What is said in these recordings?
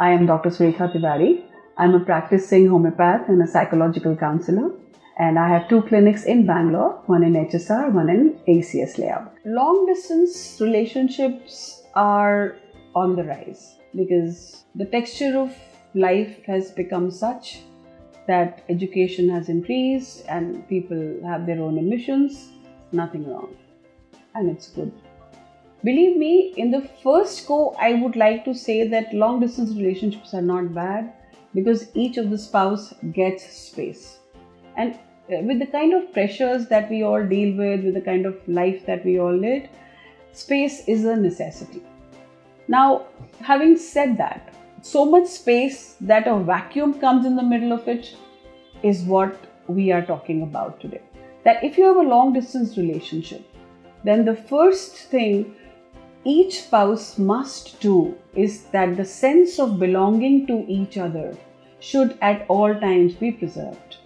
I am Dr. Surekha Tiwari. I'm a practicing homeopath and a psychological counselor. And I have 2 clinics in Bangalore, one in HSR, one in AECS layout. Long distance relationships are on the rise because the texture of life has become such that education has increased and people have their own ambitions. Nothing wrong. And it's good. Believe me, in the first go, I would like to say that long distance relationships are not bad because each of the spouse gets space. And with the kind of pressures that we all deal with the kind of life that we all lead, space is a necessity. Now, having said that, so much space that a vacuum comes in the middle of it is what we are talking about today. That if you have a long distance relationship, then the first thing each spouse must do is that the sense of belonging to each other should at all times be preserved.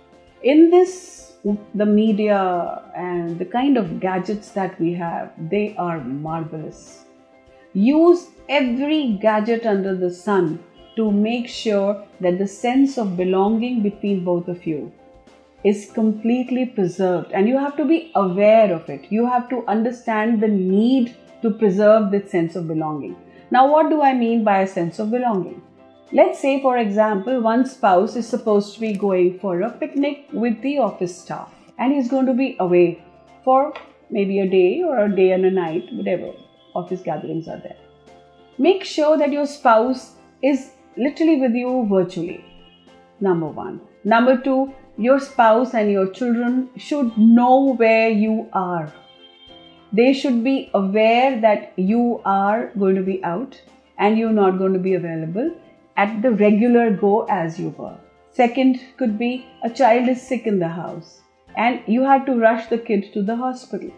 In this, the media and the kind of gadgets that we have, they are marvelous. Use every gadget under the sun to make sure that the sense of belonging between both of you is completely preserved, and you have to be aware of it. You have to understand the need to preserve this sense of belonging. Now, what do I mean by a sense of belonging? Let's say, for example, one spouse is supposed to be going for a picnic with the office staff and he's going to be away for maybe a day or a day and a night, whatever office gatherings are there. Make sure that your spouse is literally with you virtually. Number 1. Number 2, your spouse and your children should know where you are. They should be aware that you are going to be out and you're not going to be available at the regular go as you were. Second could be a child is sick in the house and you had to rush the kid to the hospital.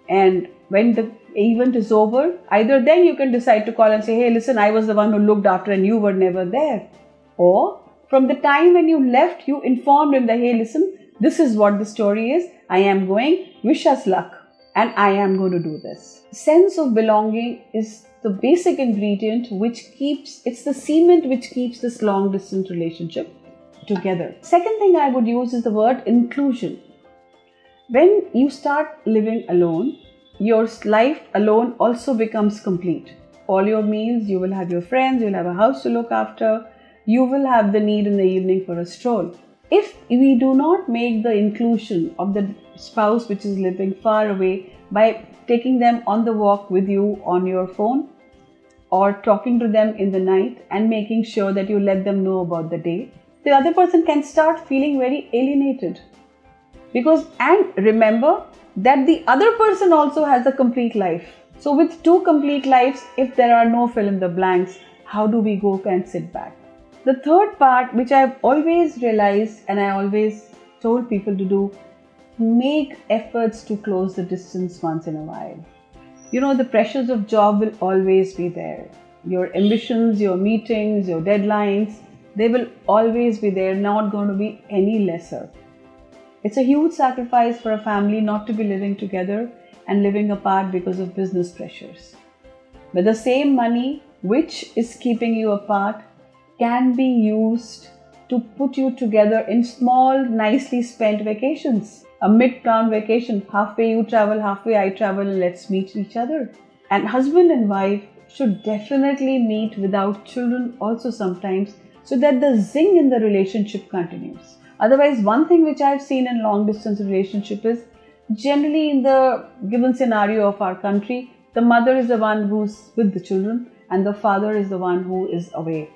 And when the event is over, either then you can decide to call and say, hey, listen, I was the one who looked after and you were never there. Or from the time when you left, you informed him that, hey, listen, this is what the story is. I am going, wish us luck. And I am going to do this. Sense of belonging is the basic ingredient it's the cement which keeps this long distance relationship together. Second thing I would use is the word inclusion. When you start living alone, your life alone also becomes complete. All your meals, you will have your friends, you'll have a house to look after, you will have the need in the evening for a stroll. If we do not make the inclusion of the spouse which is living far away by taking them on the walk with you on your phone or talking to them in the night and making sure that you let them know about the day, the other person can start feeling very alienated. And remember that the other person also has a complete life. So with 2 complete lives, if there are no fill in the blanks, how do we go and sit back? The third part, which I've always realized and I always told people to do, make efforts to close the distance once in a while. You know, the pressures of job will always be there. Your ambitions, your meetings, your deadlines, they will always be there, not going to be any lesser. It's a huge sacrifice for a family not to be living together and living apart because of business pressures. But the same money which is keeping you apart can be used to put you together in small, nicely spent vacations. A mid-town vacation, halfway you travel, halfway I travel, and let's meet each other. And husband and wife should definitely meet without children also sometimes so that the zing in the relationship continues. Otherwise, one thing which I've seen in long distance relationship is generally in the given scenario of our country, the mother is the one who's with the children and the father is the one who is away.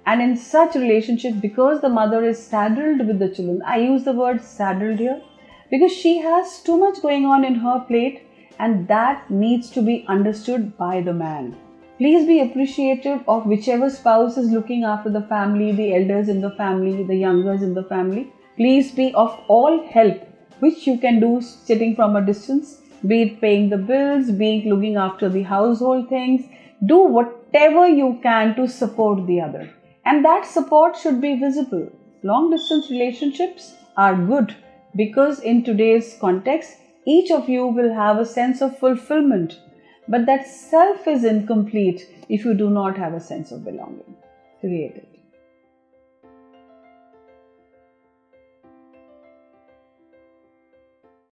And in such relationships, because the mother is saddled with the children, I use the word saddled here, because she has too much going on in her plate and that needs to be understood by the man. Please be appreciative of whichever spouse is looking after the family, the elders in the family, the youngers in the family. Please be of all help which you can do sitting from a distance, be it paying the bills, be it looking after the household things. Do whatever you can to support the other. And that support should be visible. Long distance relationships are good because in today's context, each of you will have a sense of fulfillment. But that self is incomplete if you do not have a sense of belonging. create it.